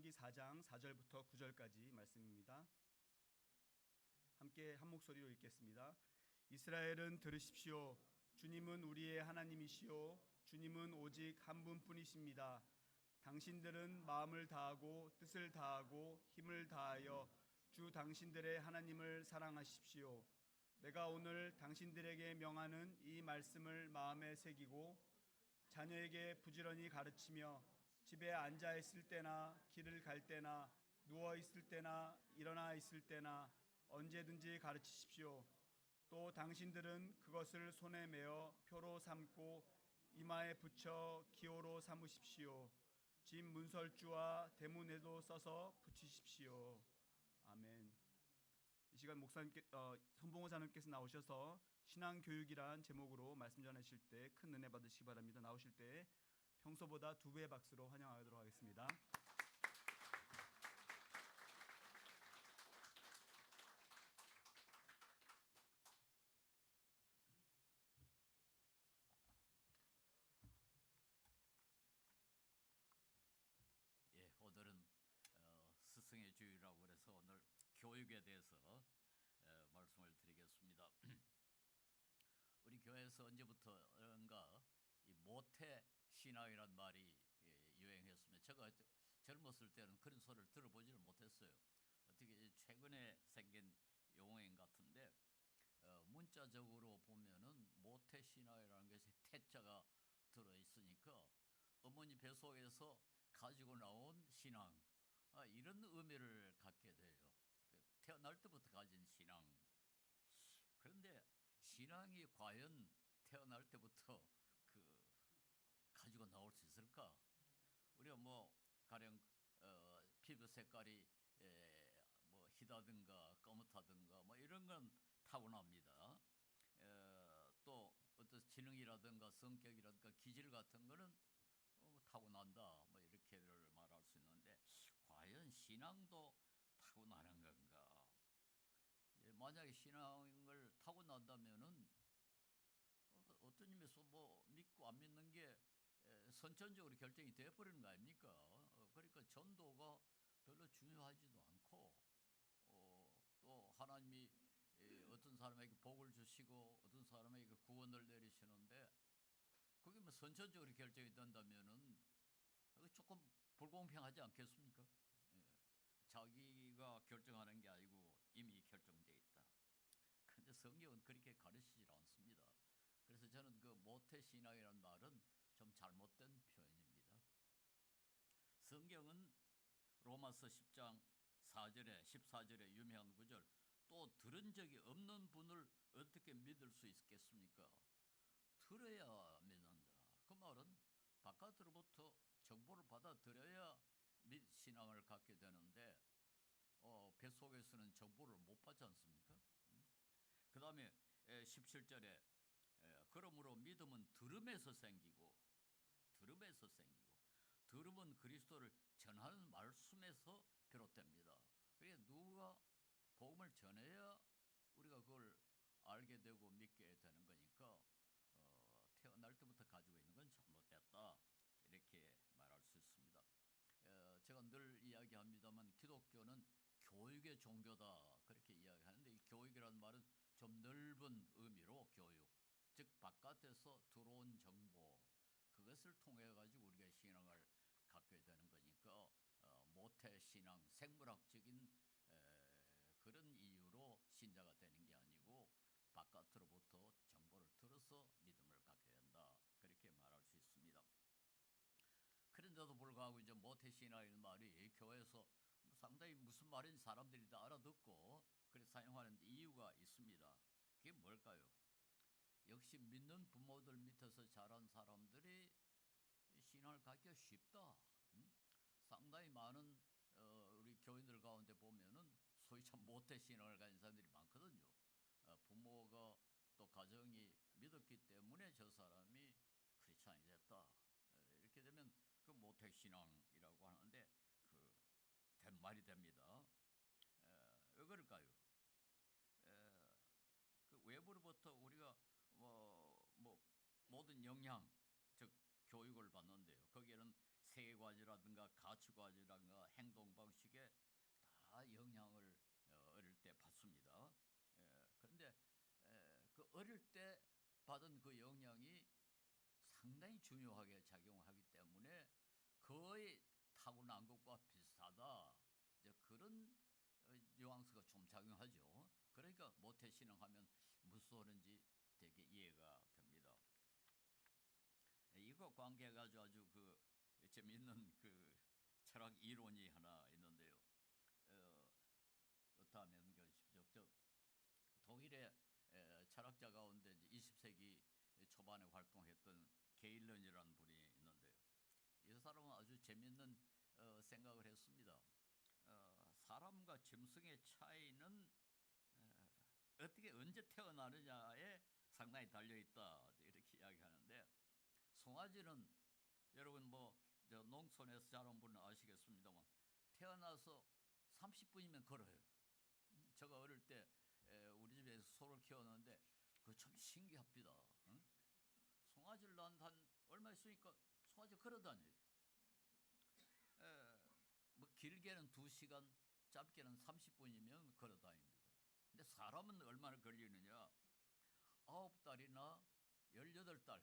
출애굽기 4장 4절부터 9절까지 말씀입니다. 함께 한 목소리로 읽겠습니다. 이스라엘은 들으십시오. 주님은 우리의 하나님이시오. 주님은 오직 한 분뿐이십니다. 당신들은 마음을 다하고 뜻을 다하고 힘을 다하여 주 당신들의 하나님을 사랑하십시오. 내가 오늘 당신들에게 명하는 이 말씀을 마음에 새기고 자녀에게 부지런히 가르치며 집에 앉아 있을 때나 길을 갈 때나 누워 있을 때나 일어나 있을 때나 언제든지 가르치십시오. 또 당신들은 그것을 손에 메어 표로 삼고 이마에 붙여 기호로 삼으십시오. 집 문설주와 대문에도 써서 붙이십시오. 아멘. 이 시간 목사님께 손봉호 사님께서 나오셔서 신앙교육이란 제목으로 말씀 전하실 때 큰 은혜 받으시기 바랍니다. 나오실 때 평소보다 2배의 박수로 환영하도록 하겠습니다. 예, 오늘은 스승의 주일이라고 그래서 오늘 교육에 대해서 말씀을 드리겠습니다. 우리 교회에서 언제부터인가 이 모태 신앙이란 말이 유행했습니다. 제가 젊었을 때는 그런 소리를 들어보지를 못했어요. 어떻게 최근에 생긴 용어인 같은데 문자적으로 보면은 모태 신앙이라는 것이 태자가 들어 있으니까 어머니 뱃속에서 가지고 나온 신앙, 이런 의미를 갖게 돼요. 태어날 때부터 가진 신앙. 그런데 신앙이 과연 태어날 때부터 가지고 나올 수 있을까? 우리가 가령 피부 색깔이 희다든가 검다든가 이런 건 타고납니다. 또 어떤 지능이라든가 성격이라든가 기질 같은 거는 타고난다 이렇게를 말할 수 있는데 과연 신앙도 타고나는 건가? 만약에 신앙을 타고난다면은 어떤 의미에서 믿고 안 믿는 게 선천적으로 결정이 되어버리는 거 아닙니까? 그러니까 전도가 별로 중요하지도 않고 또 하나님이 어떤 사람에게 복을 주시고 어떤 사람에게 구원을 내리시는데 그게 선천적으로 결정이 된다면은 조금 불공평하지 않겠습니까? 자기가 결정하는 게 아니고 이미 결정돼 있다. 그런데 성경은 그렇게 가르치질 않습니다. 그래서 저는 모태신앙이라는 말은 좀 잘못된 표현입니다. 성경은 로마서 10장 4절에 14절에 유명한 구절, 또 들은 적이 없는 분을 어떻게 믿을 수 있겠습니까? 들어야 믿는다. 그 말은 바깥으로부터 정보를 받아들여야 신앙을 갖게 되는데 뱃속에서는 정보를 못 받지 않습니까? 그 다음에 17절에 그러므로 믿음은 들음에서 생기고 들음은 그리스도를 전하는 말씀에서 비롯됩니다. 그러니까 누가 복음을 전해야 우리가 그걸 알게 되고 믿게 되는 거니까 태어날 때부터 가지고 있는 건 잘못됐다 이렇게 말할 수 있습니다. 제가 늘 이야기합니다만 기독교는 교육의 종교다 그렇게 이야기하는데 이 교육이라는 말은 좀 넓은 의미로 교육, 즉 바깥에서 들어온 정보 그것을 통해 가지고 우리가 신앙을 갖게 되는 거니까 모태 신앙, 생물학적인 그런 이유로 신자가 되는 게 아니고 바깥으로부터 정보를 들어서 믿음을 갖게 된다 그렇게 말할 수 있습니다. 그런데도 불구하고 이제 모태신앙이라는 말이 교회에서 상당히 무슨 말인지 사람들이 다 알아듣고 그래서 사용하는 이유가 있습니다. 그게 뭘까요? 역시 믿는 부모들 밑에서 자란 사람들이 신앙을 갖기가 쉽다. 상당히 많은 우리 교인들 가운데 보면은 소위 참 모태신앙을 가진 사람들이 많거든요. 부모가 또 가정이 믿었기 때문에 저 사람이 크리스찬이 됐다. 이렇게 되면 그 모태신앙이라고 하는데 된 말이 됩니다. 왜 그럴까요? 그 외부로부터 우리가 모든 영향, 즉 교육을 받는데요. 거기에는 세계관이라든가 가치관이라든가 행동 어릴 때 받은 그 영향이 상당히 중요하게 작용하기 때문에 거의 타고난 것과 비슷하다. 이제 그런 뉘앙스가 좀 작용하죠. 그러니까 모태신앙하면 무슨 소린지 되게 이해가 됩니다. 이거 관계가지고 아주 그 재미있는 그 철학 이론이 하나 있는데요. 그렇다면 저 독일의 철학자 가운데 이제 20세기 초반에 활동했던 게일런이라는 분이 있는데요. 이 사람은 아주 재미있는 생각을 했습니다. 사람과 짐승의 차이는 어떻게 언제 태어나느냐에 상당히 달려있다 이렇게 이야기하는데, 송아지는 여러분 뭐 농촌에서 자란 분은 아시겠습니다만 태어나서 30분이면 걸어요. 제가 어릴 때 우리 집에서 소를 키웠는데 그거 참 신기합니다. 응? 송아지를 낳은 한 얼마 있으니까 송아지 걸어다녀요. 뭐 길게는 2시간, 짧게는 30분이면 걸어다닙니다. 근데 사람은 얼마나 걸리느냐? 9달이나 18달,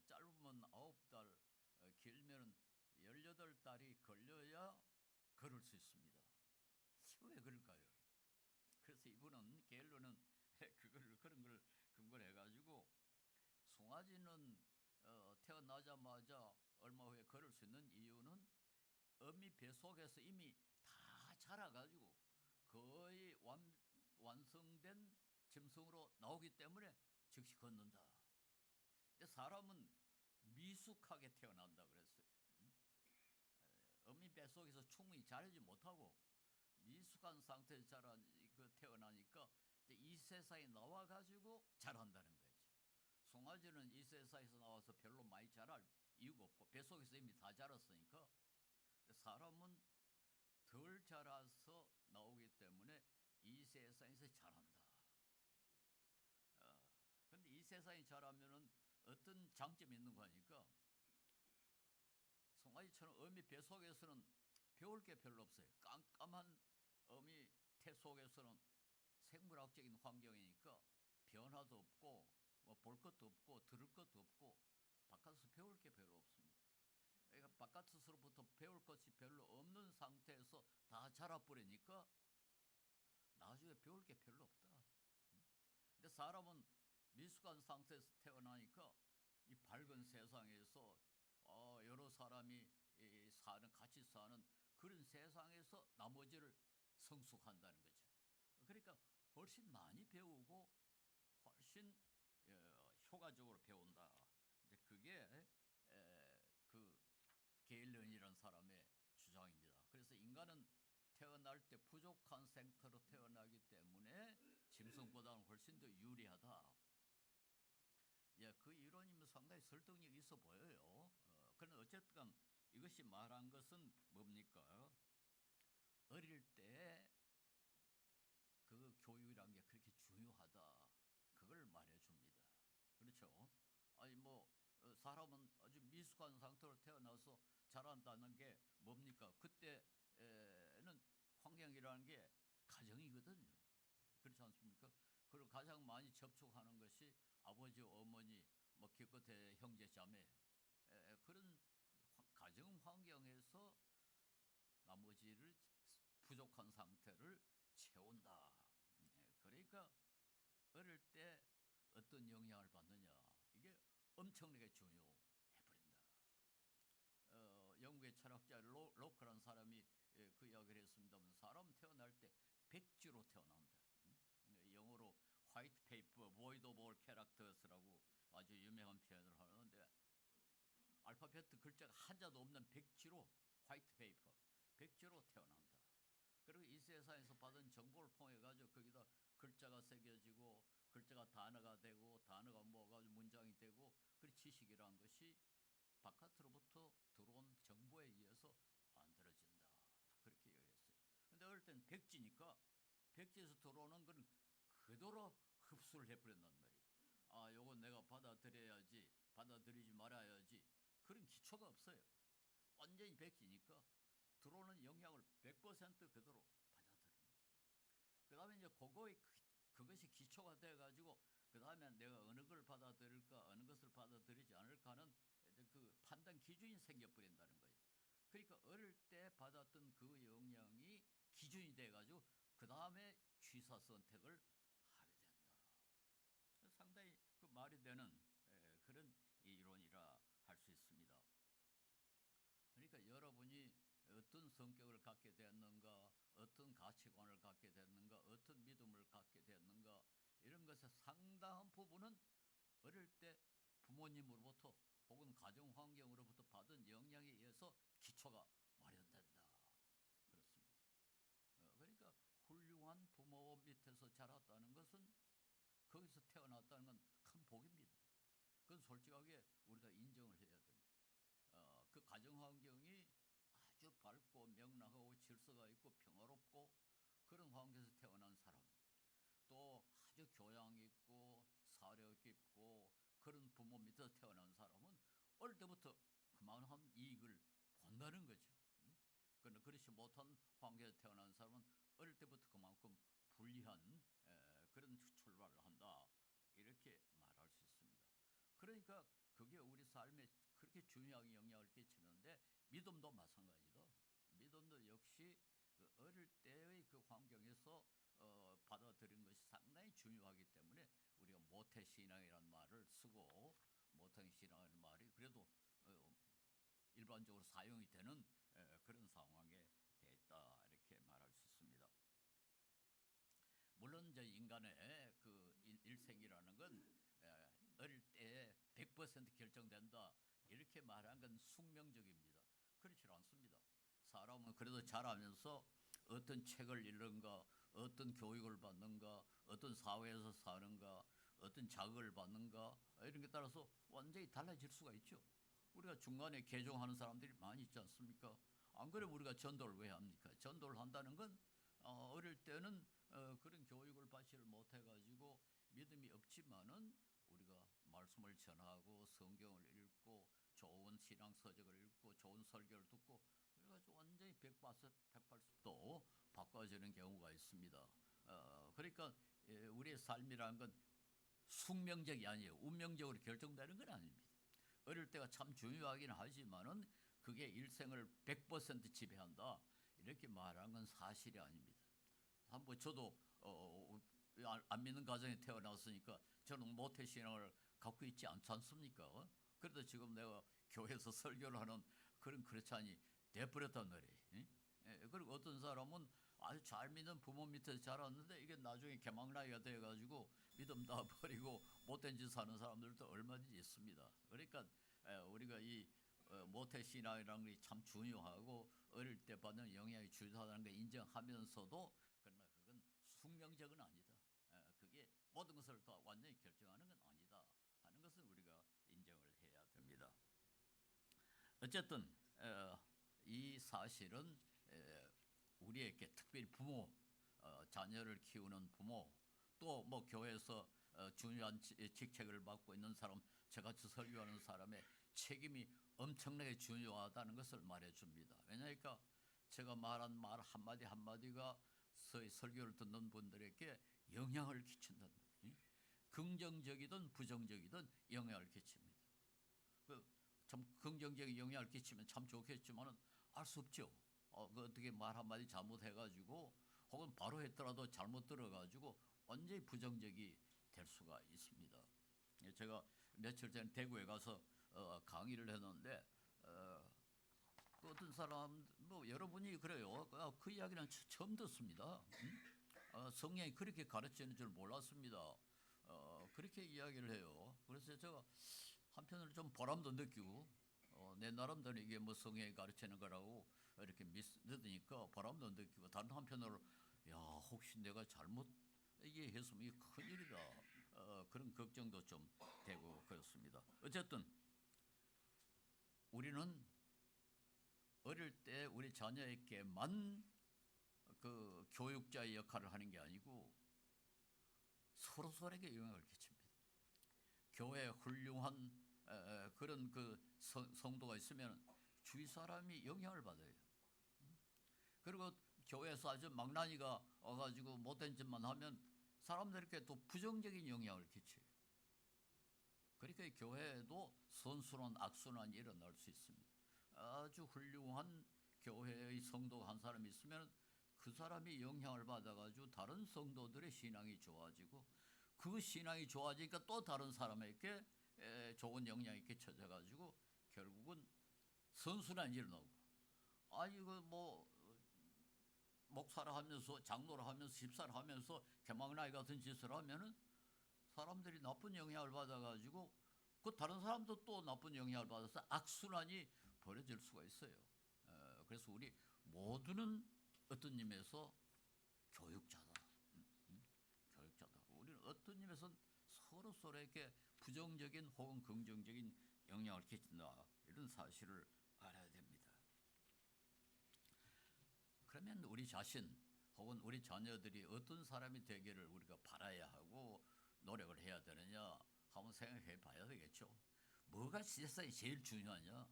짧으면 9달, 길면 18달이 걸려야 걸을 수 있습니다. 왜 그럴까요? 그래서 이분은 게일러는 그런 걸 근거로 해가지고 송아지는 태어나자마자 얼마 후에 걸을 수 있는 이유는 어미 뱃속에서 이미 다 자라가지고 거의 완성된 짐승으로 나오기 때문에 즉시 걷는다. 근데 사람은 미숙하게 태어난다 그랬어요. 어미 뱃속에서 충분히 자라지 못하고 미숙한 상태에서 태어나니까 이제 이 세상에 나와가지고 자란다는 거죠. 송아지는 이 세상에서 나와서 별로 많이 자랄 이유가 없고 뱃속에서 이미 다 자랐으니까. 사람은 덜 자라서 나오기 때문에 이 세상에서 자란다. 근데 이 세상에 자라면은 어떤 장점이 있는 거니까, 송아지처럼 어미 뱃속에서는 배울 게 별로 없어요. 깜깜한 어미 태 속에서는 생물학적인 환경이니까 변화도 없고 뭐 볼 것도 없고 들을 것도 없고 바깥에서 배울 게 별로 없습니다. 그러니까 바깥으로부터 배울 것이 별로 없는 상태에서 다 자라버리니까 나중에 배울 게 별로 없다. 근데 사람은 미숙한 상태에서 태어나니까 이 밝은 세상에서 여러 사람이 같이 사는 그런 세상에서 나머지를 성숙한다는 거죠. 그러니까 훨씬 많이 배우고 훨씬 효과적으로 배운다. 이제 그게 그 게일런이라는 사람의 주장입니다. 그래서 인간은 태어날 때 부족한 생태로 태어나기 때문에 짐승보다는 훨씬 더 유리하다. 그 이론이면 상당히 설득력이 있어 보여요. 그러나 어쨌든 이것이 말한 것은 뭡니까? 어릴 때 그 교육이란 게 그렇게 중요하다. 그걸 말해줍니다. 그렇죠? 아니 뭐 사람은 아주 미숙한 상태로 태어나서 자란다는 게 뭡니까? 그때는 환경이라는 게 가정이거든요. 그렇지 않습니까? 그리고 가장 많이 접촉하는 것이 아버지, 어머니, 뭐 기껏해 형제, 자매, 그런 가정 환경에서 나머지를 부족한 상태를 채운다. 그러니까 어릴 때 어떤 영향을 받느냐, 이게 엄청나게 중요해버린다. 영국의 철학자 로크라는 사람이 그 이야기를 했습니다만, 사람 태어날 때 백지로 태어난다. 영어로 화이트 페이퍼, void of all characters라고 아주 유명한 표현을 하는데, 알파벳 글자가 한자도 없는 백지로, 화이트 페이퍼, 백지로 태어난다. 그리고 이 세상에서 받은 정보를 통해 가지고 거기다 글자가 새겨지고 글자가 단어가 되고 단어가 모아가지고 문장이 되고, 그 지식이라는 것이 바깥으로부터 들어온 정보에 의해서 만들어진다. 그렇게 얘기했어요. 근데 어릴 때는 백지니까 백지에서 들어오는 건 그대로 흡수를 해버린단 말이에요. 요건 내가 받아들여야지, 받아들이지 말아야지, 그런 기초가 없어요. 완전히 백지니까 들어오는 영향을 100% 그대로 받아들입니다. 그 다음에 이제 그것이 기초가 돼가지고 그 다음에 내가 어느 걸 받아들일까, 어느 것을 받아들이지 않을까 하는 이제 그 판단 기준이 생겨버린다는 거예요. 그러니까 어릴 때 받았던 그 영향이 기준이 돼가지고 그 다음에 취사 선택을 하게 된다. 상당히 그 말이 되는 그런 이론이라 할 수 있습니다. 그러니까 여러분이 어떤 성격을 갖게 됐는가, 어떤 가치관을 갖게 됐는가, 어떤 믿음을 갖게 됐는가, 이런 것의 상당한 부분은 어릴 때 부모님으로부터 혹은 가정 환경으로부터 받은 영향에 의해서 기초가 마련된다. 그렇습니다. 그러니까 훌륭한 부모 밑에서 자랐다는 것은, 거기서 태어났다는 건 큰 복입니다. 그건 솔직하게 우리가 인정을 해야 됩니다. 그 가정 환경이 아주 밝고 명랑하고 질서가 있고 평화롭고 그런 환경에서 태어난 사람, 또 아주 교양 있고 사려 깊고 그런 부모 밑에서 태어난 사람은 어릴 때부터 그만한 이익을 본다는 거죠. 그런데 그렇지 못한 환경에서 태어난 사람은 어릴 때부터 그만큼 불리한 그런 출발을 한다, 이렇게 말할 수 있습니다. 그러니까 그게 우리 삶에 그렇게 중요한 영향을 끼치는데, 믿음도 마찬가지다. 믿음도 역시 그 어릴 때의 그 환경에서 받아들인 것이 상당히 중요하기 때문에 우리가 모태신앙이라는 말을 쓰고, 모태신앙이라는 말이 그래도 일반적으로 사용이 되는 그런 상황에 돼 있다, 이렇게 말할 수 있습니다. 물론 이제 인간의 그 일생이라는 건 어릴 때 100% 결정된다, 이렇게 말한 건 숙명적입니다. 그렇지 않습니다. 사람은 그래도 자라면서 어떤 책을 읽는가, 어떤 교육을 받는가, 어떤 사회에서 사는가, 어떤 자극을 받는가, 이런 게 따라서 완전히 달라질 수가 있죠. 우리가 중간에 개종하는 사람들이 많이 있지 않습니까? 안 그러면 우리가 전도를 왜 합니까? 전도를 한다는 건 어릴 때는 그런 교육을 받지를 못해가지고 믿음이 없지만은 우리가 말씀을 전하고 성경을 읽고 좋은 신앙 서적을 읽고 좋은 설교를 듣고 그래가지고 완전히 180도 바꿔지는 경우가 있습니다. 그러니까 우리의 삶이라는 건 숙명적이 아니에요. 운명적으로 결정되는 건 아닙니다. 어릴 때가 참 중요하긴 하지만은 그게 일생을 100% 지배한다, 이렇게 말하는 건 사실이 아닙니다. 한번 저도 안 믿는 가정에 태어났으니까 저는 모태신앙을 갖고 있지 않지 않습니까? 그래도 지금 내가 교회에서 설교를 하는 그런 크리스찬이 돼버렸단 말이에요. 그리고 어떤 사람은 아주 잘 믿는 부모 밑에서 자랐는데 이게 나중에 개망나이가 돼가지고 믿음 다 버리고 못된 짓 하는 사람들도 얼마든지 있습니다. 그러니까 우리가 이 모태신앙이라는 게 참 중요하고 어릴 때 받는 영향이 중요하다는 걸 인정하면서도, 그러나 그건 숙명적은 아니다. 그게 모든 것을 다 완전히 결정하는 건 아니다 하는 것을 우리가 인정을 해야 됩니다. 어쨌든 이 사실은 우리에게 특별히 부모, 자녀를 키우는 부모, 또 뭐 교회에서 중요한 직책을 맡고 있는 사람, 저같이 설교하는 사람의 책임이 엄청나게 중요하다는 것을 말해줍니다. 왜냐하니까 제가 말한 말 한마디 한마디가 설교를 듣는 분들에게 영향을 끼친다는 거예요. 긍정적이든 부정적이든 영향을 끼칩니다. 참 긍정적인 영향을 끼치면 참 좋겠지만은 알 수 없죠. 그 어떻게 말 한마디 잘못해가지고 혹은 바로 했더라도 잘못 들어가지고 완전히 부정적이 될 수가 있습니다. 제가 며칠 전에 대구에 가서 강의를 했는데 그 어떤 사람, 뭐 여러분이 그래요. 그 이야기는 처음 듣습니다. 성령이 그렇게 가르치는 줄 몰랐습니다. 그렇게 이야기를 해요. 그래서 제가 한편으로 좀 보람도 느끼고 내 나름대로 이게 뭐 성령이 가르치는 거라고 이렇게 믿으니까 보람도 느끼고, 다른 한편으로 야, 혹시 내가 잘못 이해했으면 이게 큰일이다, 그런 걱정도 좀 되고 그렇습니다. 어쨌든 우리는 어릴 때 우리 자녀에게만 그 교육자의 역할을 하는 게 아니고 서로서로에게 영향을 끼칩니다. 교회에 훌륭한 그런 그 성도가 있으면 주위 사람이 영향을 받아요. 그리고 교회에서 아주 망나니가 와가지고 못된 짓만 하면 사람들에게 또 부정적인 영향을 끼쳐요. 그러니까 이 교회에도 선순환, 악순환이 일어날 수 있습니다. 아주 훌륭한 교회의 성도가 한 사람이 있으면 그 사람이 영향을 받아가지고 다른 성도들의 신앙이 좋아지고, 그 신앙이 좋아지니까 또 다른 사람에게 좋은 영향이 끼쳐져가지고 결국은 선순환이 일어나고, 이거 뭐 목사를 하면서 장로를 하면서 집사를 하면서 개망나이 같은 짓을 하면은 사람들이 나쁜 영향을 받아가지고 그 다른 사람도 또 나쁜 영향을 받아서 악순환이 벌어질 수가 있어요. 그래서 우리 모두는 어떤 의미에서 교육자다. 교육자다. 우리는 어떤 의미에서 서로에게 부정적인 혹은 긍정적인 영향을 끼친다. 이런 사실을 알아야 됩니다. 그러면 우리 자신 혹은 우리 자녀들이 어떤 사람이 되기를 우리가 바라야 하고 노력을 해야 되느냐 한번 생각해 봐야 되겠죠. 뭐가 세상에 제일 중요하냐?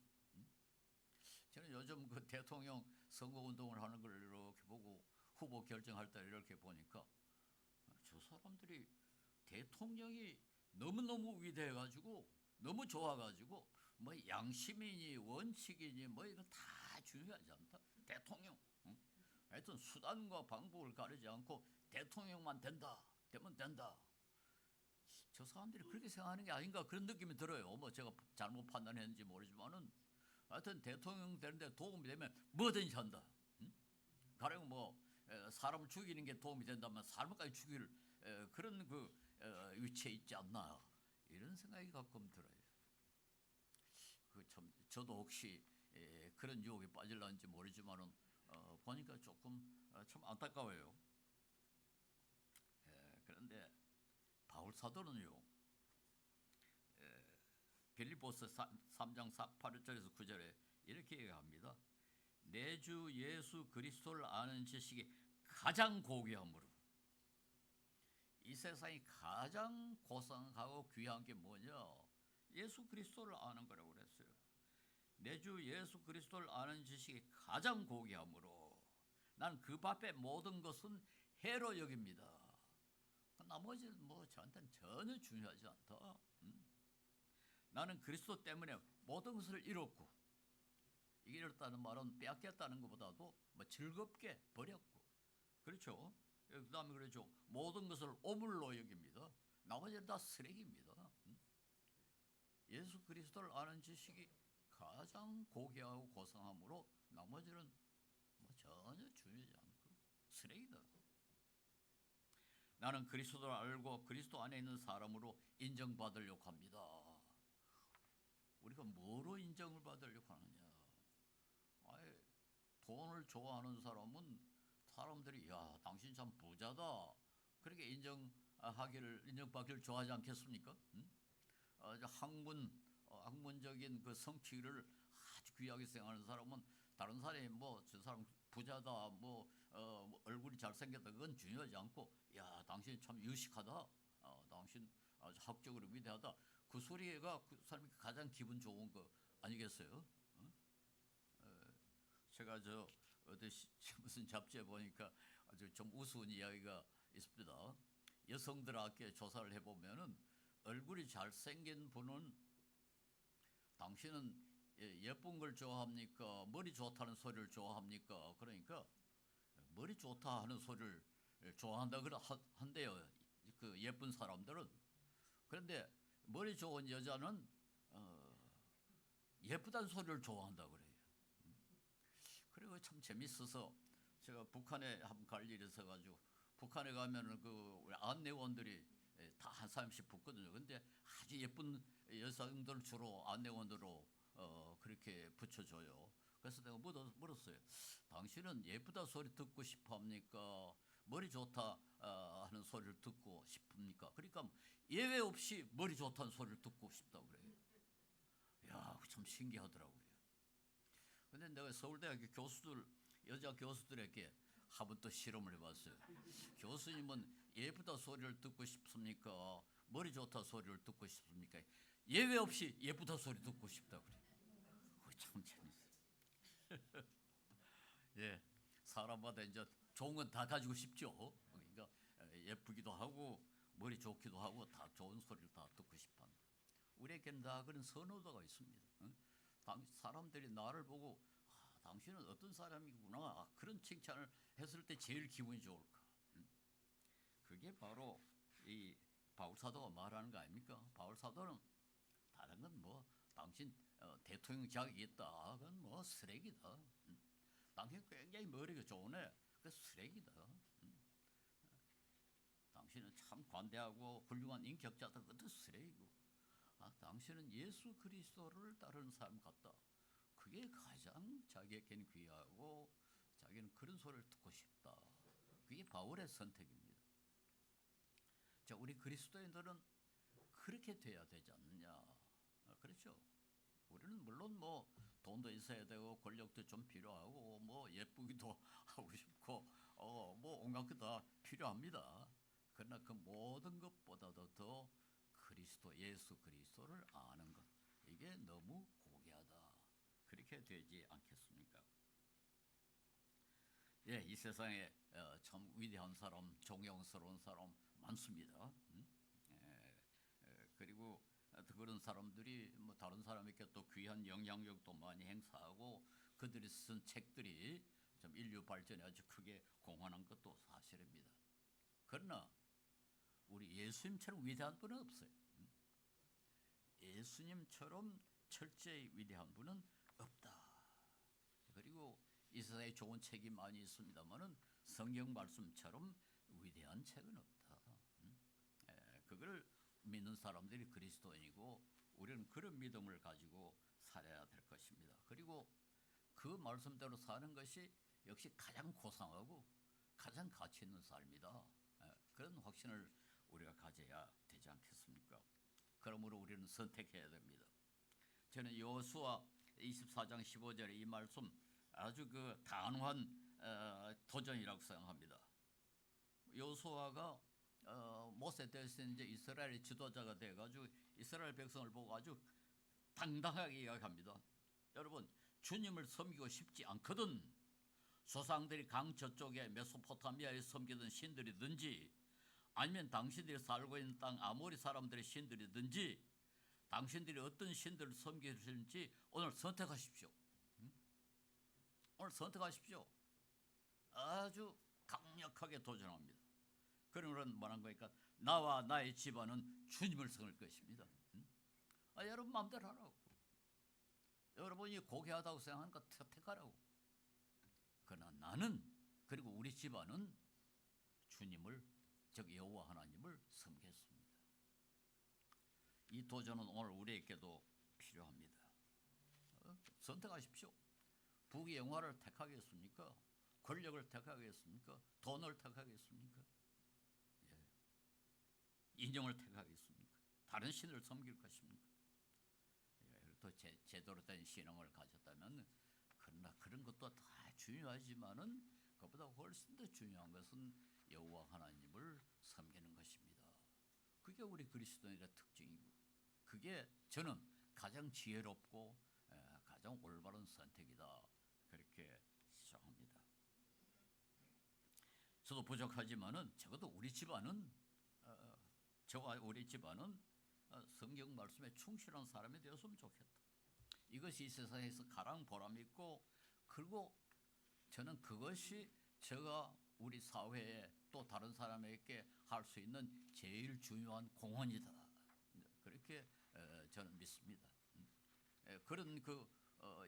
저는 요즘 그 대통령 선거운동을 하는 걸 이렇게 보고 후보 결정할 때 이렇게 보니까 저 사람들이 대통령이 너무너무 위대해가지고 너무 좋아가지고 뭐 양심이니 원칙이니 뭐 이건 다 중요하지 않다. 대통령. 하여튼 수단과 방법을 가리지 않고 대통령만 되면 된다. 저 사람들이 그렇게 생각하는 게 아닌가 그런 느낌이 들어요. 뭐 제가 잘못 판단했는지 모르지만은 하여튼 대통령 되는데 도움이 되면 뭐든지 한다. 가령 뭐 사람을 죽이는 게 도움이 된다면 사람까지 죽일 그런 그 위치에 있지 않나 이런 생각이 가끔 들어요. 그 참 저도 혹시 그런 유혹에 빠질런지 모르지만은 보니까 조금 참 안타까워요. 그런데 바울 사도는요, 빌립보서 3장 8절에서 9절에 이렇게 얘기합니다. 내 주 예수 그리스도를 아는 지식이 가장 고귀함으로, 이 세상이 가장 고상하고 귀한 게 뭐냐? 예수 그리스도를 아는 거라고 그랬어요. 내 주 예수 그리스도를 아는 지식이 가장 고귀함으로 난 그 밖에 모든 것은 해로 여깁니다. 나머지는 뭐 저한테는 전혀 중요하지 않다. 나는 그리스도 때문에 모든 것을 잃었고, 잃었다는 말은 빼앗겼다는 것보다도 뭐 즐겁게 버렸고, 그렇죠? 그 다음에 그렇죠. 모든 것을 오물로 여깁니다. 나머지는 다 쓰레기입니다. 예수 그리스도를 아는 지식이 가장 고귀하고 고상함으로 나머지는 뭐 전혀 중요하지 않고 쓰레기다. 나는 그리스도를 알고 그리스도 안에 있는 사람으로 인정받으려고 합니다. 우리가 뭐로 인정을 받으려고 하느냐? 아예 돈을 좋아하는 사람은 사람들이 야 당신 참 부자다 그렇게 인정받기를 좋아하지 않겠습니까? 학문적인 그 성취를 아주 귀하게 생각하는 사람은 다른 사람이 뭐 저 사람 부자다 뭐 얼굴이 잘생겼다 그건 중요하지 않고 야 당신 참 유식하다 당신 아주 학적으로 위대하다 그 소리가 그 사람이 가장 기분 좋은 거 아니겠어요? 제가 저 어디 무슨 잡지에 보니까 아주 좀 우스운 이야기가 있습니다. 여성들에게 조사를 해보면은 얼굴이 잘생긴 분은 당신은 예쁜 걸 좋아합니까? 머리 좋다는 소리를 좋아합니까? 그러니까 머리 좋다 하는 소리를 좋아한다 한대요. 그 예쁜 사람들은. 그런데 머리 좋은 여자는 예쁘다는 소리를 좋아한다 그래요. 그리고 참 재밌어서 제가 북한에 한번 갈 일이 있어가지고 북한에 가면은 그 우리 안내원들이 다 한 사람씩 붙거든요. 근데 아주 예쁜 여성들 주로 안내원으로 그렇게 붙여줘요. 그래서 내가 물었어요. 당신은 예쁘다 소리 듣고 싶어 합니까? 머리 좋다 하는 소리를 듣고 싶습니까? 그러니까 예외 없이 머리 좋다는 소리를 듣고 싶다고 그래요. 야, 참 신기하더라고요. 근데 내가 서울대학교 여자 교수들에게 한번 또 실험을 해봤어요. 교수님은 예쁘다 소리를 듣고 싶습니까? 머리 좋다 소리를 듣고 싶습니까? 예외 없이 예쁘다 소리 듣고 싶다고 그래요. 참 재밌어요. 예, 사람마다 이제 좋은 건 다 가지고 싶죠. 그러니까 예쁘기도 하고 머리 좋기도 하고 다 좋은 소리를 다 듣고 싶어합니다. 우리에게는 다 그런 선호도가 있습니다. 사람들이 나를 보고 당신은 어떤 사람이구나 그런 칭찬을 했을 때 제일 기분이 좋을까? 그게 바로 이 바울사도가 말하는 거 아닙니까? 바울사도는 다른 건 뭐 당신 대통령 자격이 있다. 그건 뭐 쓰레기다. 당신 굉장히 머리가 좋으네. 그 쓰레기다. 당신은 참 관대하고 훌륭한 인격자다. 그것도 쓰레기고. 당신은 예수 그리스도를 따르는 사람 같다. 그게 가장 자기에게는 귀하고 자기는 그런 소리를 듣고 싶다. 그게 바울의 선택입니다. 자, 우리 그리스도인들은 그렇게 돼야 되지 않느냐. 그렇죠? 우리는 물론 뭐 돈도 있어야 되고 권력도 좀 필요하고 뭐 예쁘기도 하고 싶고 뭐 온갖 것 다 필요합니다. 그러나 그 모든 것보다도 더 그리스도 예수 그리스도를 아는 것 이게 너무 고귀하다. 그렇게 되지 않겠습니까? 예, 이 세상에 참 위대한 사람, 존경스러운 사람 많습니다. 그리고 그런 사람들이 뭐 다른 사람에게 또 귀한 영향력도 많이 행사하고 그들이 쓴 책들이 좀 인류 발전에 아주 크게 공헌한 것도 사실입니다. 그러나 우리 예수님처럼 위대한 분은 없어요. 예수님처럼 철저히 위대한 분은 없다. 그리고 이 세상에 좋은 책이 많이 있습니다만은 성경 말씀처럼 위대한 책은 없다. 그걸 믿는 사람들이 그리스도인이고 우리는 그런 믿음을 가지고 살아야 될 것입니다. 그리고 그 말씀대로 사는 것이 역시 가장 고상하고 가장 가치 있는 삶이다. 그런 확신을 우리가 가져야 되지 않겠습니까? 그러므로 우리는 선택해야 됩니다. 저는 여호수아 24장 15절의 이 말씀 아주 그 단호한 도전이라고 생각합니다. 여호수아가 모세 대신 이제 이스라엘의 지도자가 돼가지고 이스라엘 백성을 보고 아주 당당하게 이야기합니다. 여러분, 주님을 섬기고 싶지 않거든 조상들이 강 저쪽에 메소포타미아에 섬기던 신들이든지 아니면 당신들이 살고 있는 땅 아모리 사람들의 신들이든지 당신들이 어떤 신들을 섬기실지 오늘 선택하십시오. 오늘 선택하십시오. 아주 강력하게 도전합니다. 그러면 뭐란 거니까 나와 나의 집안은 주님을 섬길 것입니다. 여러분 마음대로 하라고. 여러분이 고귀하다고 생각하는 거 택하라고. 그러나 나는 그리고 우리 집안은 주님을 즉 여호와 하나님을 섬겼습니다. 이 도전은 오늘 우리에게도 필요합니다. 선택하십시오. 부귀 영화를 택하겠습니까? 권력을 택하겠습니까? 돈을 택하겠습니까? 인정을 택하겠습니까? 다른 신을 섬길 것입니까? 또 제대로 된 신앙을 가졌다면 그러나 그런 것도 다 중요하지만은 그보다 훨씬 더 중요한 것은 여호와 하나님을 섬기는 것입니다. 그게 우리 그리스도인의 특징이고 그게 저는 가장 지혜롭고 가장 올바른 선택이다. 그렇게 주장합니다. 저도 부족하지만은 적어도 우리 집안은 저와 우리 집안은 성경 말씀에 충실한 사람이 되었으면 좋겠다. 이것이 이 세상에서 가장 보람 있고 그리고 저는 그것이 제가 우리 사회에 또 다른 사람에게 할 수 있는 제일 중요한 공헌이다. 그렇게 저는 믿습니다. 그런 그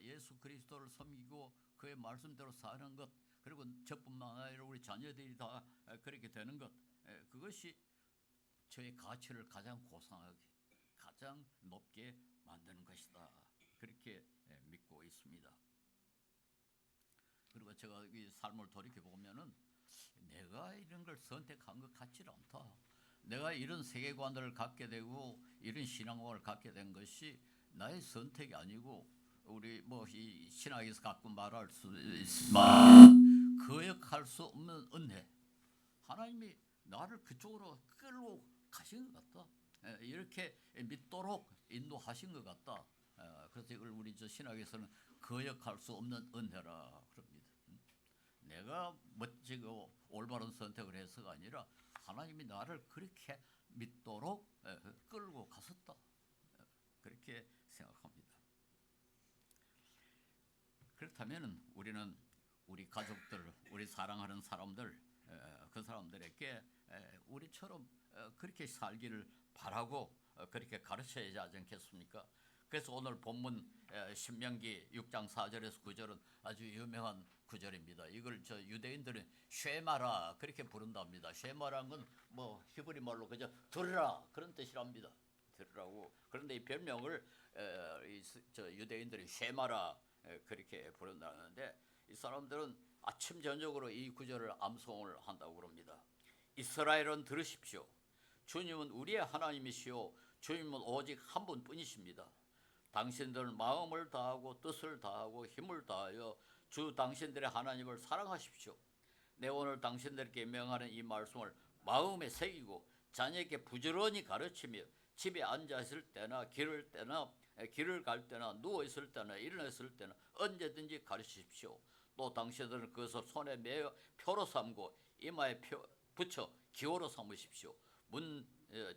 예수 그리스도를 섬기고 그의 말씀대로 사는 것 그리고 저뿐만 아니라 우리 자녀들이 다 그렇게 되는 것 그것이 저의 가치를 가장 고상하게 가장 높게 만드는 것이다. 그렇게 믿고 있습니다. 그리고 제가 이 삶을 돌이켜보면은 내가 이런 걸 선택한 것 같지는 않다. 내가 이런 세계관을 갖게 되고 이런 신앙을 갖게 된 것이 나의 선택이 아니고 우리 뭐 이 신학에서 가끔 말할 수 있지만 거역할 수 없는 은혜. 하나님이 나를 그쪽으로 끌고 가신 것 같다. 이렇게 믿도록 인도하신 것 같다. 그래서 이걸 우리 저 신학에서는 거역할 수 없는 은혜라 그럽니다. 내가 멋지고 올바른 선택을 해서가 아니라 하나님이 나를 그렇게 믿도록 끌고 갔었다. 그렇게 생각합니다. 그렇다면 우리는 우리 가족들, 우리 사랑하는 사람들, 그 사람들에게 우리처럼 그렇게 살기를 바라고 그렇게 가르쳐야 하지 않겠습니까? 그래서 오늘 본문 신명기 6장 4절에서 9절은 아주 유명한 구절입니다. 이걸 저 유대인들은 쉐마라 그렇게 부른답니다. 쉐마라는 건 뭐 히브리 말로 그저 들으라 그런 뜻이랍니다. 들으라고. 그런데 이 별명을 저 유대인들이 쉐마라 그렇게 부른다는데 이 사람들은 아침 저녁으로 이 구절을 암송을 한다고 그럽니다. 이스라엘은 들으십시오. 주님은 우리의 하나님이시오. 주님은 오직 한 분뿐이십니다. 당신들은 마음을 다하고 뜻을 다하고 힘을 다하여 주 당신들의 하나님을 사랑하십시오. 내 오늘 당신들께 명하는 이 말씀을 마음에 새기고 자녀에게 부지런히 가르치며 집에 앉아 있을 때나 길을 갈 때나 누워 있을 때나 일어나 있을 때나 언제든지 가르치십시오. 또 당신들은 그것을 손에 매어 표로 삼고 이마에 붙여 기호로 삼으십시오.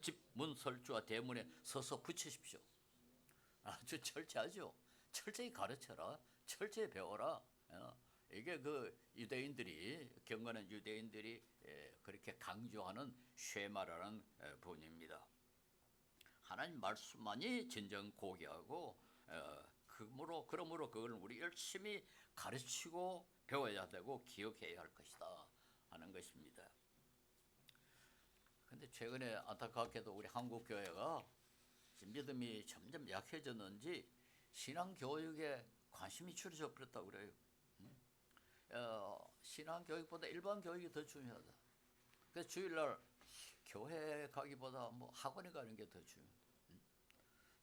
집 문 설주와 대문에 서서 붙이십시오. 아주 철저하죠. 철저히 가르쳐라. 철저히 배워라. 이게 그 유대인들이 경건한 유대인들이 그렇게 강조하는 쉐마라는 본입니다. 하나님 말씀만이 진정 고귀하고 그러므로 그걸 우리 열심히 가르치고 배워야 되고 기억해야 할 것이다 하는 것입니다. 그런데 최근에 안타깝게도 우리 한국 교회가 믿음이 점점 약해졌는지 신앙 교육에 관심이 줄어져 버렸다고 그래요. 신앙 교육보다 일반 교육이 더 중요하다. 그래서 주일날 교회 가기보다 뭐 학원에 가는 게 더 중요하다.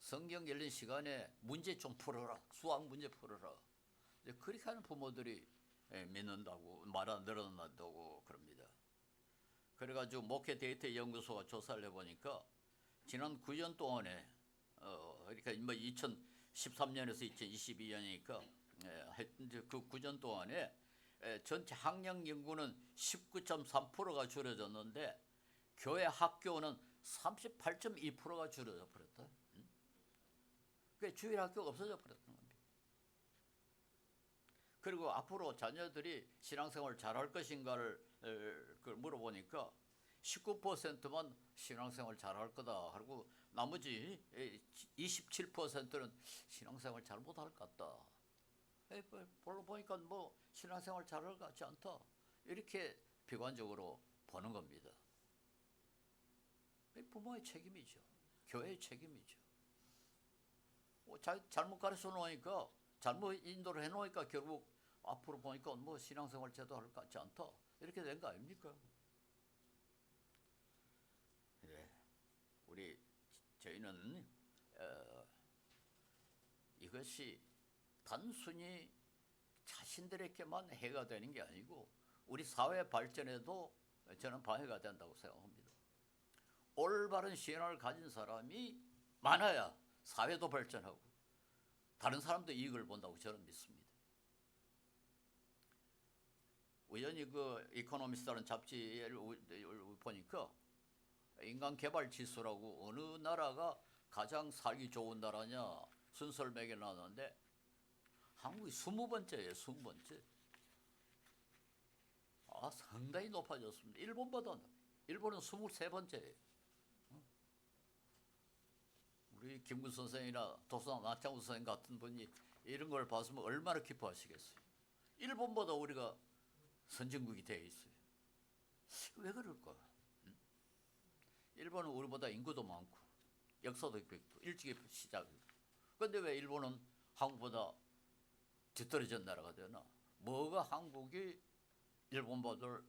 성경 열린 시간에 문제 좀 풀어라. 수학 문제 풀어라. 이제 그렇게 하는 부모들이 믿는다고 늘어난다고 그럽니다. 그래가지고 목회 데이터 연구소가 조사를 해보니까 지난 9년 동안에 그러니까 뭐 2013년에서 2022년이니까 그 9년 동안에 전체 학령 인구는 19.3%가 줄어졌는데 교회 학교는 38.2%가 줄어져 버렸다. 그게 주일 학교가 없어져 버렸던 겁니다. 그리고 앞으로 자녀들이 신앙생활을 잘할 것인가를 물어보니까 19%만 신앙생활 잘할 거다 하고 나머지 27%는 신앙생활 잘 못할 것 같다. 별로 보니까 뭐 신앙생활 잘할 것 같지 않다. 이렇게 비관적으로 보는 겁니다. 부모의 책임이죠. 교회의 책임이죠. 잘못 가르쳐 놓으니까 잘못 인도를 해 놓으니까 결국 앞으로 보니까 뭐 신앙생활 제대로 할 것 같지 않다. 이렇게 된 거 아닙니까? 네. 저희는 이것이 단순히 자신들에게만 해가 되는 게 아니고 우리 사회 발전에도 저는 방해가 된다고 생각합니다. 올바른 신앙을 가진 사람이 많아야 사회도 발전하고 다른 사람도 이익을 본다고 저는 믿습니다. 우연히 그 이코노미스트라는 잡지를 보니까 인간 개발 지수라고 어느 나라가 가장 살기 좋은 나라냐 순서를 매겨놨는데 한국이 20번째예요. 20번째. 상당히 높아졌습니다. 일본보다. 일본은 23번째예요. 우리 김구 선생이나 도서관 나창우 선생 같은 분이 이런 걸 봤으면 얼마나 기뻐하시겠어요. 일본보다 우리가 선진국이 되어 있어요. 왜 그럴까? 일본은 우리보다 인구도 많고 역사도 깊고 일찍이 시작이고 그런데 왜 일본은 한국보다 뒤떨어진 나라가 되나? 뭐가 한국이 일본보다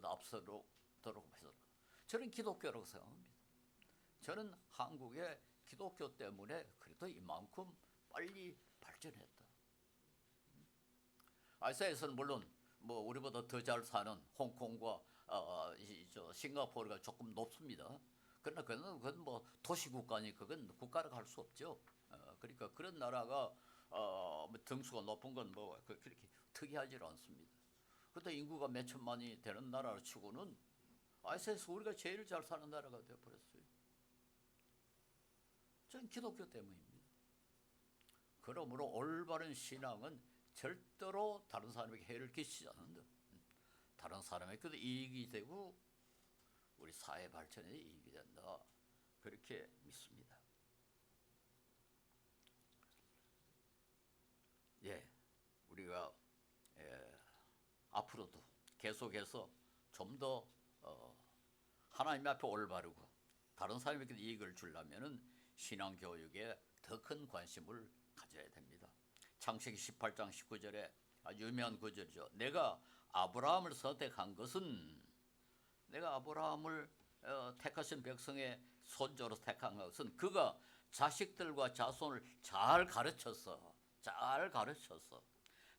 앞서도록 했을까? 저는 기독교라고 생각합니다. 저는 한국의 기독교 때문에 그래도 이만큼 빨리 발전했다. 아시아에서는 물론 뭐 우리보다 더 잘 사는 홍콩과 싱가포르가 조금 높습니다. 그러나 그건 뭐 도시국가니까 그건 국가라고 할 수 없죠. 그러니까 그런 나라가 등수가 높은 건 뭐 그렇게 특이하지 않습니다. 그런데 인구가 몇 천만이 되는 나라를 치고는 아시아에서 우리가 제일 잘 사는 나라가 되어버렸어요. 전 기독교 때문입니다. 그러므로 올바른 신앙은 절대로 다른 사람에게 해를 끼치지 않는다. 다른 사람에게도 이익이 되고 우리 사회 발전에 이익이 된다. 그렇게 믿습니다. 예, 우리가 앞으로도 계속해서 좀 더 하나님 앞에 올바르고 다른 사람에게 이익을 주려면은 신앙 교육에 더 큰 관심을 가져야 됩니다. 창세기 18장 19절에 아주 유명한 구절이죠. 내가 아브라함을 선택한 것은 내가 아브라함을 택하신 백성의 손자로 택한 것은 그가 자식들과 자손을 잘 가르쳐서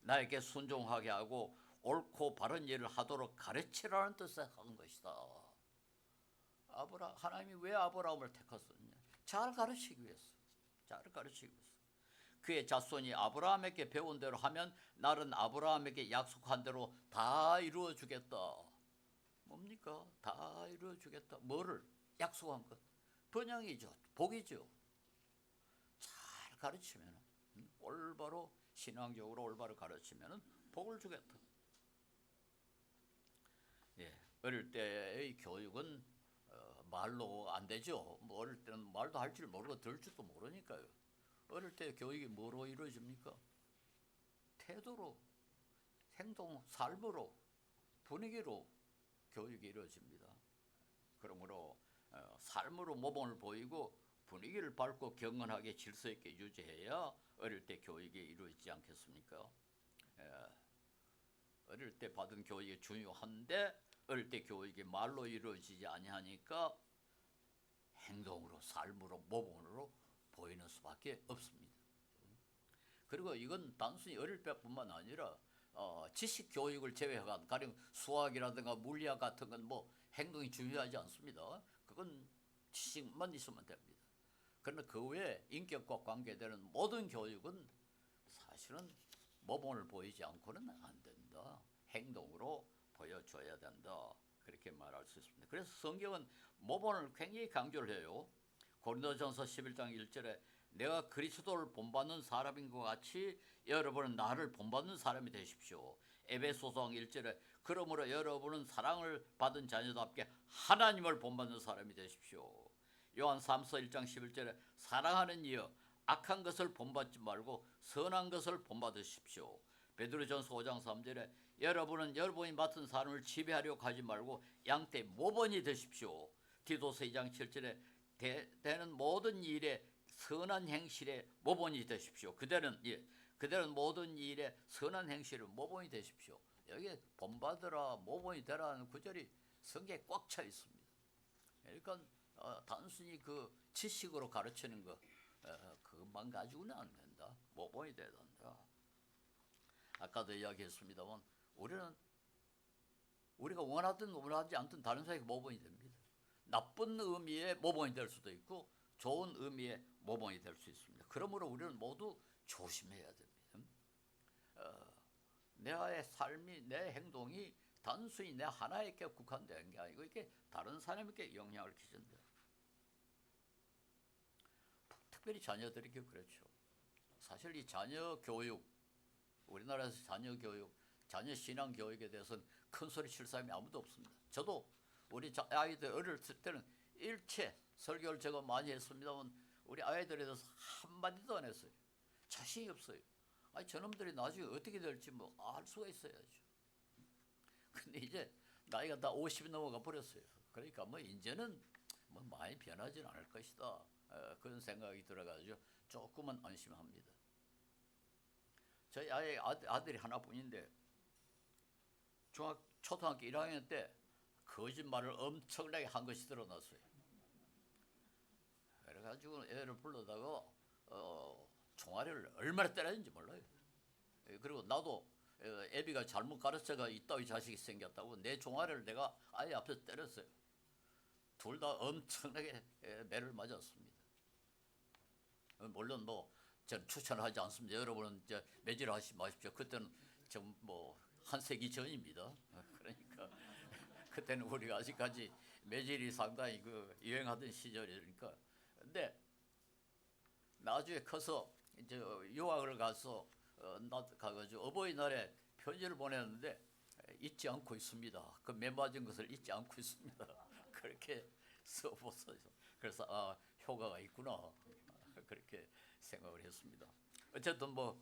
나에게 순종하게 하고 옳고 바른 일을 하도록 가르치라는 뜻에 한 것이다. 하나님이 왜 아브라함을 택하셨느냐? 잘 가르치기 위해서. 그의 자손이 아브라함에게 배운 대로 하면 나는 아브라함에게 약속한 대로 다 이루어 주겠다. 뭡니까? 다 이루어 주겠다. 뭐를? 약속한 것. 번영이죠. 복이죠. 잘 가르치면 올바로 신앙적으로 올바로 가르치면 복을 주겠다. 예, 어릴 때의 교육은 말로 안 되죠. 뭐 어릴 때는 말도 할 줄 모르고 들 줄도 모르니까요. 어릴 때 교육이 뭐로 이루어집니까? 태도로, 행동, 삶으로, 분위기로 교육이 이루어집니다. 그러므로 삶으로 모범을 보이고 분위기를 밝고 경건하게 질서 있게 유지해야 어릴 때 교육이 이루어지지 않겠습니까? 어릴 때 받은 교육이 중요한데 어릴 때 교육이 말로 이루어지지 아니하니까 행동으로, 삶으로, 모범으로 보이는 수밖에 없습니다. 그리고 이건 단순히 어릴 때뿐만 아니라 지식 교육을 제외한 가령 수학이라든가 물리학 같은 건 뭐 행동이 중요하지 않습니다. 그건 지식만 있으면 됩니다. 그러나 그 외에 인격과 관계되는 모든 교육은 사실은 모범을 보이지 않고는 안 된다. 행동으로 보여줘야 된다. 그렇게 말할 수 있습니다. 그래서 성경은 모범을 굉장히 강조를 해요. 고린도전서 11장 1절에 내가 그리스도를 본받는 사람인 것 같이 여러분은 나를 본받는 사람이 되십시오. 에베소서 1절에 그러므로 여러분은 사랑을 받은 자녀답게 하나님을 본받는 사람이 되십시오. 요한 3서 1장 11절에 사랑하는 이여 악한 것을 본받지 말고 선한 것을 본받으십시오. 베드로전서 5장 3절에 여러분은 여러분이 맡은 사람을 지배하려고 하지 말고 양떼 모범이 되십시오. 디도서 2장 7절에 되는 모든 일에 선한 행실에 모범이 되십시오. 그대는 모든 일에 선한 행실에 모범이 되십시오. 여기에 본받으라 모범이 되라는 구절이 성경에 꽉 차 있습니다. 그러니까 단순히 그 지식으로 가르치는 거 그것만 가지고는 안 된다. 모범이 돼야 된다. 아까도 이야기했습니다만 우리가 원하든 원하지 않든 다른 사람에게 모범이 됩니다. 나쁜 의미의 모범이 될 수도 있고 좋은 의미의 모범이 될 수 있습니다. 그러므로 우리는 모두 조심해야 됩니다. 내의 삶이, 내 행동이 단순히 내 하나에게 국한된 게 아니고 이게 다른 사람에게 영향을 끼친다. 특별히 자녀들에게 그렇죠. 사실 이 자녀 교육, 우리나라에서 자녀 교육, 자녀 신앙 교육에 대해서는 큰 소리 칠 사람이 아무도 없습니다. 저도 우리 아이들 어렸을 때는 일체 설교를 제가 많이 했습니다만 우리 아이들에 대해서 한마디도 안 했어요. 자신이 없어요. 아니 저놈들이 나중에 어떻게 될지 뭐 알 수가 있어야죠. 근데 이제 나이가 다 50이 넘어가 버렸어요. 그러니까 뭐 이제는 뭐 많이 변하지는 않을 것이다. 그런 생각이 들어가지고 조금은 안심합니다. 저희 아들이 하나뿐인데 초등학교 1학년 때 거짓말을 엄청나게 한 것이 드러났어요. 그래가지고 애를 불러다가 종아리를 얼마나 때렸는지 몰라요. 그리고 나도 애비가 잘못 가르쳐가 이따위 자식이 생겼다고 내 종아리를 내가 아이 앞에서 때렸어요. 둘 다 엄청나게 매를 맞았습니다. 물론 뭐 저는 추천하지 않습니다. 여러분은 이제 매질하지 마십시오. 그때는 좀 뭐 한 세기 전입니다. 그러니까 그때는 우리가 아직까지 매질이 상당히 그 유행하던 시절이니까. 근데 나중에 커서 이제 유학을 가서 가가지고 어버이날에 편지를 보냈는데 잊지 않고 있습니다. 그 맨맞은 것을 잊지 않고 있습니다. 그렇게 써보어요. 그래서 효과가 있구나 그렇게 생각을 했습니다. 어쨌든 뭐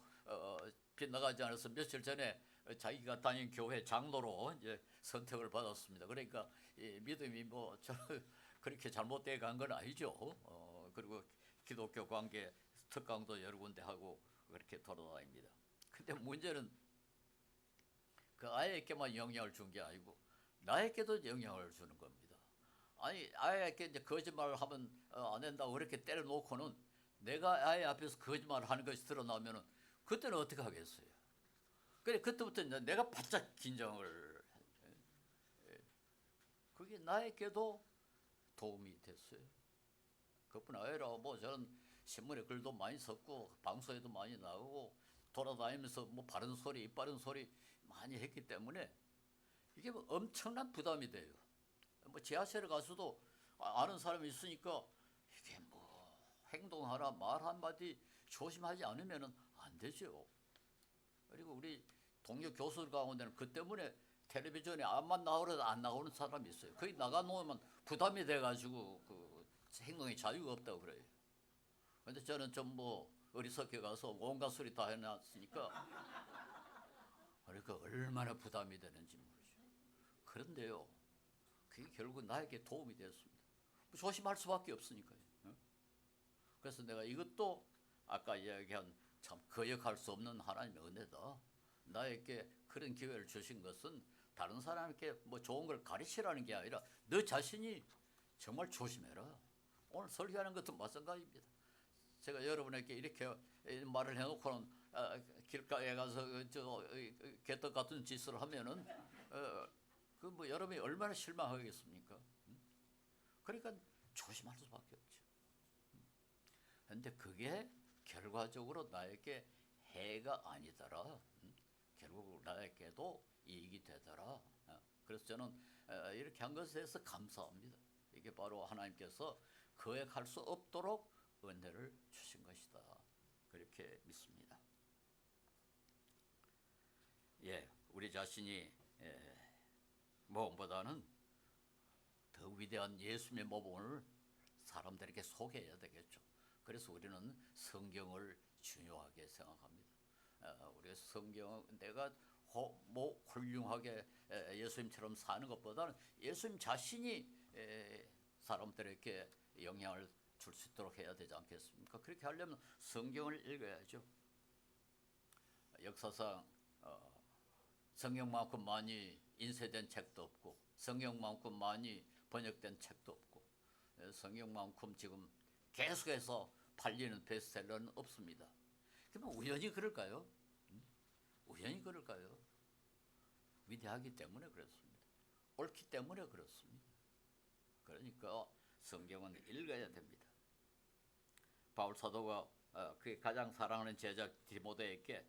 빗나가지 않아서 며칠 전에 자기가 다닌 교회 장로로 이제 선택을 받았습니다. 그러니까 이 믿음이 뭐 그렇게 잘못돼 간 건 아니죠. 그리고 기독교 관계 특강도 여러 군데 하고 그렇게 돌아다닙니다. 근데 문제는 그 아이에게만 영향을 준 게 아니고 나에게도 영향을 주는 겁니다. 아니 아이에게 이제 거짓말을 하면 안 된다고 그렇게 때려놓고는 내가 아이 앞에서 거짓말을 하는 것이 드러나면은 그때는 어떻게 하겠어요? 그래 그때부터 이제 내가 바짝 긴장을 그게 나에게도 도움이 됐어요. 그뿐 아니라 뭐 저는 신문에 글도 많이 썼고 방송에도 많이 나오고 돌아다니면서 뭐 바른 소리, 바른 소리 많이 했기 때문에 이게 뭐 엄청난 부담이 돼요. 뭐 지하철에 가서도 아는 사람이 있으니까 이게 뭐 행동하나 말 한마디 조심하지 않으면 안 되죠. 그리고 우리 동료 교수들 가운데는 그 때문에 텔레비전에 암만 나오려도 안 나오는 사람이 있어요. 거기 나가 놓으면 부담이 돼가지고 그 행동에 자유가 없다고 그래요. 근데 저는 좀 뭐 어리석게 가서 온갖 소리 다 해놨으니까 그러니까 얼마나 부담이 되는지 모르죠. 그런데요, 그게 결국 나에게 도움이 되었습니다. 조심할 수밖에 없으니까요. 그래서 내가 이것도 아까 이야기한 참 거역할 수 없는 하나님의 은혜다. 나에게 그런 기회를 주신 것은 다른 사람에게 뭐 좋은 걸 가르치라는 게 아니라 너 자신이 정말 조심해라. 오늘 설교하는 것도 마찬가지입니다. 제가 여러분에게 이렇게 말을 해놓고는 길가에 가서 개떡 같은 짓을 하면은 그 뭐 여러분이 얼마나 실망하겠습니까? 그러니까 조심할 수밖에 없죠. 그런데 그게 결과적으로 나에게 해가 아니더라. 결국 나에게도 이익이 되더라. 그래서 저는 이렇게 한 것에 대해서 감사합니다. 이게 바로 하나님께서 거역할 수 없도록 은혜를 주신 것이다. 그렇게 믿습니다. 예, 우리 자신이 무엇보다는 더 위대한 예수님의 모범을 사람들에게 소개해야 되겠죠. 그래서 우리는 성경을 중요하게 생각합니다. 우리가 성경 내가 훌륭하게 예수님처럼 사는 것보다는 예수님 자신이 사람들에게 영향을 줄 수 있도록 해야 되지 않겠습니까? 그렇게 하려면 성경을 읽어야죠. 역사상 성경만큼 많이 인쇄된 책도 없고 성경만큼 많이 번역된 책도 없고 성경만큼 지금 계속해서 팔리는 베스트셀러는 없습니다. 그러면 우연히 그럴까요? 우연히 그럴까요? 위대하기 때문에 그렇습니다. 옳기 때문에 그렇습니다. 그러니까 성경은 읽어야 됩니다. 바울 사도가 그의 가장 사랑하는 제자 디모데에게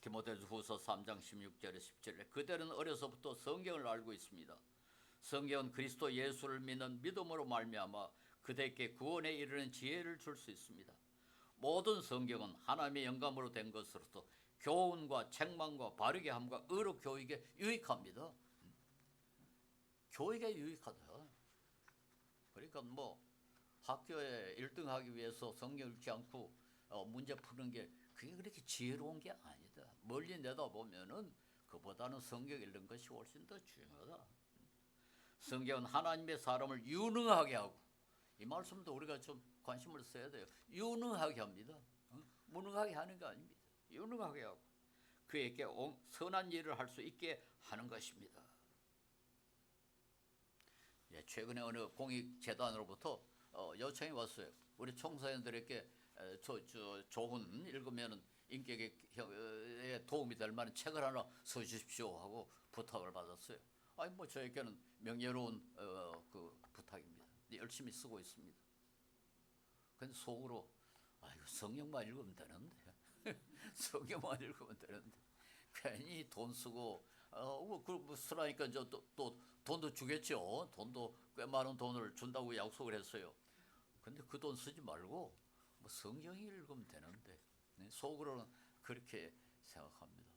디모데후서 3장 16절에 17절에 그들은 어려서부터 성경을 알고 있습니다. 성경은 그리스도 예수를 믿는 믿음으로 말미암아 그들에게 구원에 이르는 지혜를 줄 수 있습니다. 모든 성경은 하나님의 영감으로 된 것으로서 교훈과 책망과 바르게 함과 의로 교육에 유익합니다. 교육에 유익하다. 그러니까 뭐 학교에 1등하기 위해서 성경 읽지 않고 문제 푸는 게 그게 그렇게 지혜로운 게 아니다. 멀리 내다보면은 그보다는 성경 읽는 것이 훨씬 더 중요하다. 성경은 하나님의 사람을 유능하게 하고 이 말씀도 우리가 좀 관심을 써야 돼요. 유능하게 합니다. 무능하게 하는 거 아닙니다. 유능하게 하고 그에게 선한 일을 할 수 있게 하는 것입니다. 예, 최근에 어느 공익재단으로부터 요청이 왔어요. 우리 청소년들에게 좋은 읽으면 인격에 도움이 될 만한 책을 하나 써주십시오 하고 부탁을 받았어요. 아니 뭐 저에게는 명예로운 그 부탁입니다. 열심히 쓰고 있습니다. 근데 속으로 아이고 성경만 읽으면 되는데 성경만 읽으면 되는데 괜히 돈 쓰고 그 쓰라니까 또 돈도 주겠죠. 돈도 꽤 많은 돈을 준다고 약속을 했어요. 근데 그 돈 쓰지 말고 뭐 성경 읽으면 되는데, 네? 속으로는 그렇게 생각합니다.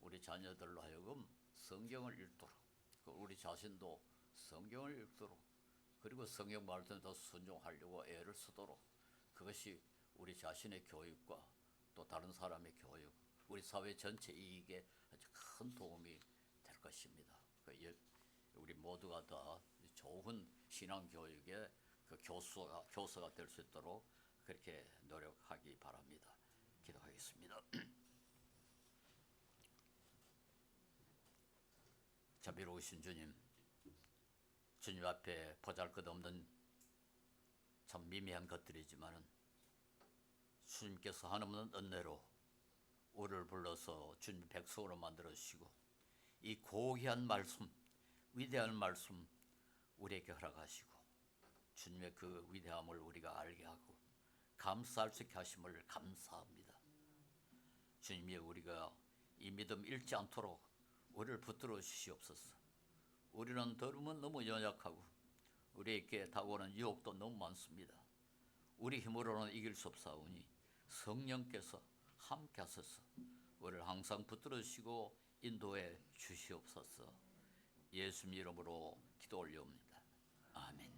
우리 자녀들로 하여금 성경을 읽도록, 우리 자신도 성경을 읽도록, 그리고 성경 말씀에 더 순종하려고 애를 쓰도록, 그것이 우리 자신의 교육과 또 다른 사람의 교육, 우리 사회 전체 이익에 아주 큰 도움이 될 것입니다. 우리 모두가 다 좋은 신앙 교육의 그 교사가 될 수 있도록 그렇게 노력하기 바랍니다. 기도하겠습니다. 자비로우신 주님, 주님 앞에 보잘것없는 참 미미한 것들이지만은 주님께서 한없는 은혜로 우리를 불러서 주님 백성으로 만들어 주시고 이 고귀한 말씀, 위대한 말씀 우리에게 허락하시고 주님의 그 위대함을 우리가 알게 하고 감사할 수 있게 하심을 감사합니다. 주님이 우리가 이 믿음 잃지 않도록 우리를 붙들어 주시옵소서. 우리는 너무 연약하고 우리에게 다가오는 유혹도 너무 많습니다. 우리 힘으로는 이길 수 없사오니 성령께서 함께 하소서. 우리를 항상 붙들어 주시고 인도해 주시옵소서. 예수님 이름으로 기도 올려옵니다. 아멘.